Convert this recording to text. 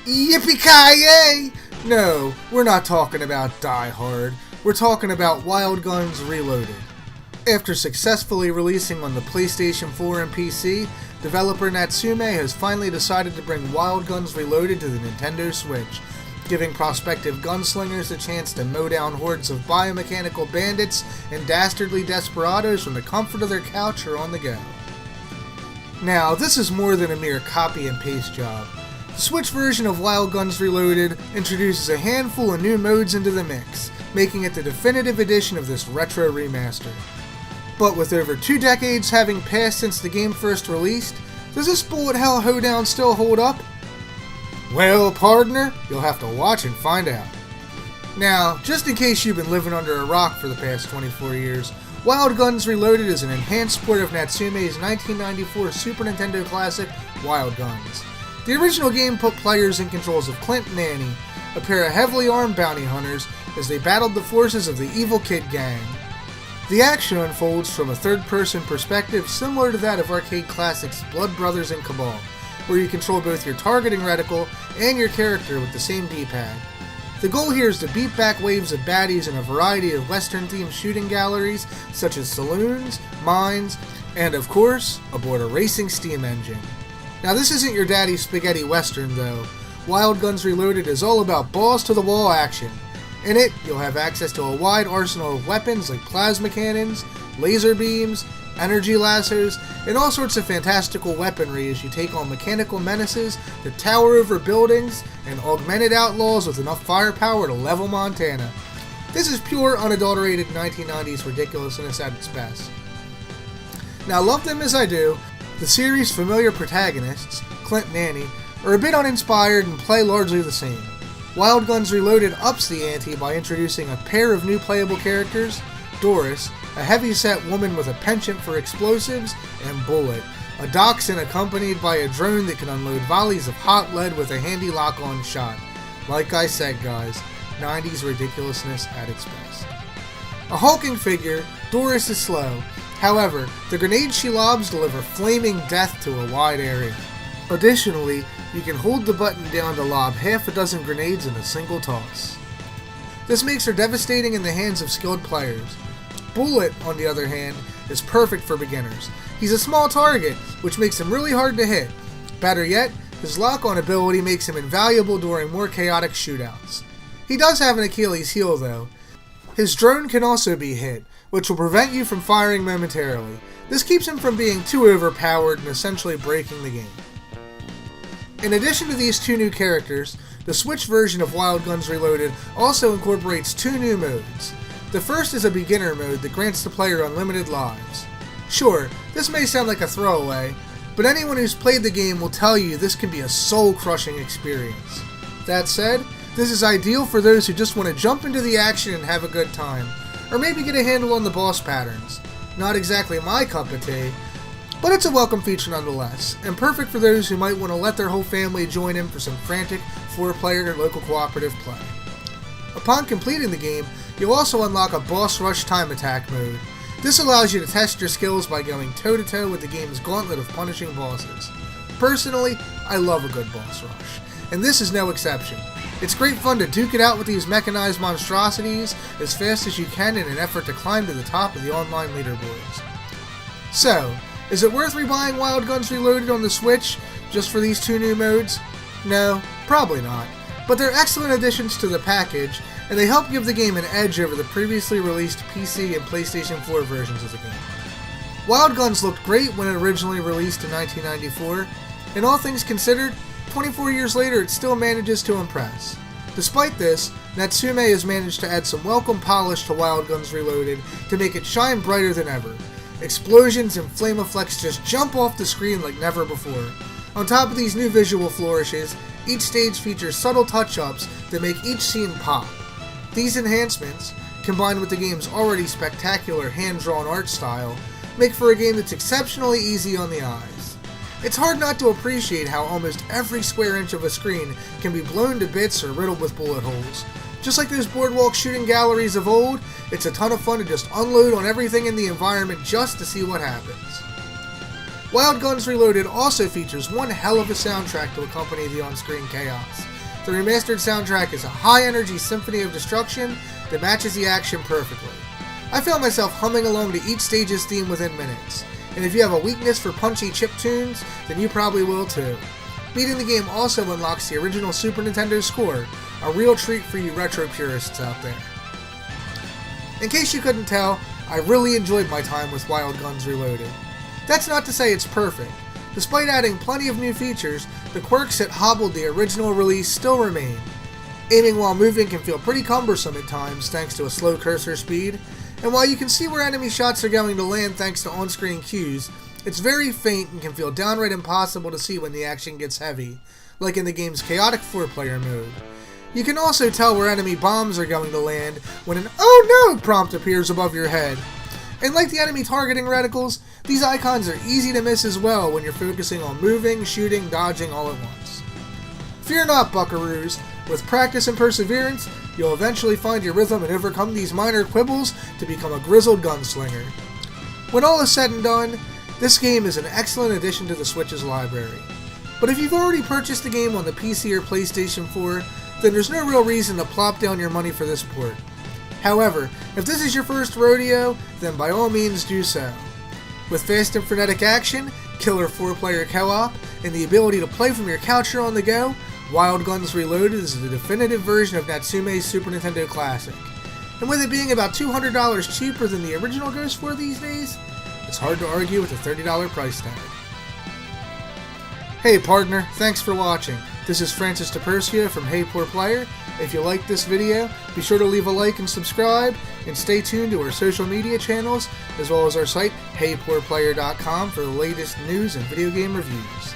Yippee-ki-yay! No, we're not talking about Die Hard. We're talking about Wild Guns Reloaded. After successfully releasing on the PlayStation 4 and PC, developer Natsume has finally decided to bring Wild Guns Reloaded to the Nintendo Switch, giving prospective gunslingers a chance to mow down hordes of biomechanical bandits and dastardly desperados from the comfort of their couch or on the go. Now, this is more than a mere copy and paste job. The Switch version of Wild Guns Reloaded introduces a handful of new modes into the mix, making it the definitive edition of this retro remaster. But with over 2 decades having passed since the game first released, does this bullet hell hoedown still hold up? Well, partner, you'll have to watch and find out. Now, just in case you've been living under a rock for the past 24 years, Wild Guns Reloaded is an enhanced port of Natsume's 1994 Super Nintendo classic, Wild Guns. The original game put players in controls of Clint and Annie, a pair of heavily armed bounty hunters, as they battled the forces of the Evil Kid Gang. The action unfolds from a third-person perspective similar to that of arcade classics Blood Brothers and Cabal, where you control both your targeting reticle and your character with the same D-pad. The goal here is to beat back waves of baddies in a variety of Western-themed shooting galleries, such as saloons, mines, and of course, aboard a racing steam engine. Now this isn't your daddy's spaghetti western though. Wild Guns Reloaded is all about balls-to-the-wall action. In it, you'll have access to a wide arsenal of weapons like plasma cannons, laser beams, energy lasers, and all sorts of fantastical weaponry as you take on mechanical menaces that tower over buildings and augmented outlaws with enough firepower to level Montana. This is pure, unadulterated 1990s ridiculousness at its best. Now, love them as I do, the series' familiar protagonists, Clint and Annie, are a bit uninspired and play largely the same. Wild Guns Reloaded ups the ante by introducing a pair of new playable characters, Doris, a heavy-set woman with a penchant for explosives, and Bullet, a dachshund accompanied by a drone that can unload volleys of hot lead with a handy lock-on shot. Like I said, guys, 90s ridiculousness at its best. A hulking figure, Doris is slow. However, the grenades she lobs deliver flaming death to a wide area. Additionally, you can hold the button down to lob half a dozen grenades in a single toss. This makes her devastating in the hands of skilled players. Bullet, on the other hand, is perfect for beginners. He's a small target, which makes him really hard to hit. Better yet, his lock-on ability makes him invaluable during more chaotic shootouts. He does have an Achilles heel though. His drone can also be hit, which will prevent you from firing momentarily. This keeps him from being too overpowered and essentially breaking the game. In addition to these 2 new characters, the Switch version of Wild Guns Reloaded also incorporates 2 new modes. The first is a beginner mode that grants the player unlimited lives. Sure, this may sound like a throwaway, but anyone who's played the game will tell you this can be a soul-crushing experience. That said, this is ideal for those who just want to jump into the action and have a good time, or maybe get a handle on the boss patterns. Not exactly my cup of tea, but it's a welcome feature nonetheless, and perfect for those who might want to let their whole family join in for some frantic 4-player local cooperative play. Upon completing the game, you'll also unlock a boss rush time attack mode. This allows you to test your skills by going toe-to-toe with the game's gauntlet of punishing bosses. Personally, I love a good boss rush, and this is no exception. It's great fun to duke it out with these mechanized monstrosities as fast as you can in an effort to climb to the top of the online leaderboards. So, is it worth rebuying Wild Guns Reloaded on the Switch just for these 2 new modes? No, probably not, but they're excellent additions to the package, and they help give the game an edge over the previously released PC and PlayStation 4 versions of the game. Wild Guns looked great when it originally released in 1994, and all things considered, 24 years later it still manages to impress. Despite this, Natsume has managed to add some welcome polish to Wild Guns Reloaded to make it shine brighter than ever. Explosions and flame effects just jump off the screen like never before. On top of these new visual flourishes, each stage features subtle touch-ups that make each scene pop. These enhancements, combined with the game's already spectacular hand-drawn art style, make for a game that's exceptionally easy on the eyes. It's hard not to appreciate how almost every square inch of a screen can be blown to bits or riddled with bullet holes. Just like those boardwalk shooting galleries of old, it's a ton of fun to just unload on everything in the environment just to see what happens. Wild Guns Reloaded also features one hell of a soundtrack to accompany the on-screen chaos. The remastered soundtrack is a high-energy symphony of destruction that matches the action perfectly. I found myself humming along to each stage's theme within minutes, and if you have a weakness for punchy chiptunes, then you probably will too. Beating the game also unlocks the original Super Nintendo score, a real treat for you retro purists out there. In case you couldn't tell, I really enjoyed my time with Wild Guns Reloaded. That's not to say it's perfect. Despite adding plenty of new features, the quirks that hobbled the original release still remain. Aiming while moving can feel pretty cumbersome at times thanks to a slow cursor speed, and while you can see where enemy shots are going to land thanks to on-screen cues, it's very faint and can feel downright impossible to see when the action gets heavy, like in the game's chaotic 4-player mode. You can also tell where enemy bombs are going to land when an "Oh no" prompt appears above your head. And like the enemy targeting reticles, these icons are easy to miss as well when you're focusing on moving, shooting, dodging all at once. Fear not, buckaroos. With practice and perseverance, you'll eventually find your rhythm and overcome these minor quibbles to become a grizzled gunslinger. When all is said and done, this game is an excellent addition to the Switch's library. But if you've already purchased the game on the PC or PlayStation 4, then there's no real reason to plop down your money for this port. However, if this is your first rodeo, then by all means do so. With fast and frenetic action, killer 4-player co-op, and the ability to play from your couch or on the go, Wild Guns Reloaded is the definitive version of Natsume's Super Nintendo classic. And with it being about $200 cheaper than the original goes for these days, it's hard to argue with a $30 price tag. Hey partner, thanks for watching. This is Francis DiPercio from Hey Poor Player. If you liked this video, be sure to leave a like and subscribe, and stay tuned to our social media channels, as well as our site, heypoorplayer.com, for the latest news and video game reviews.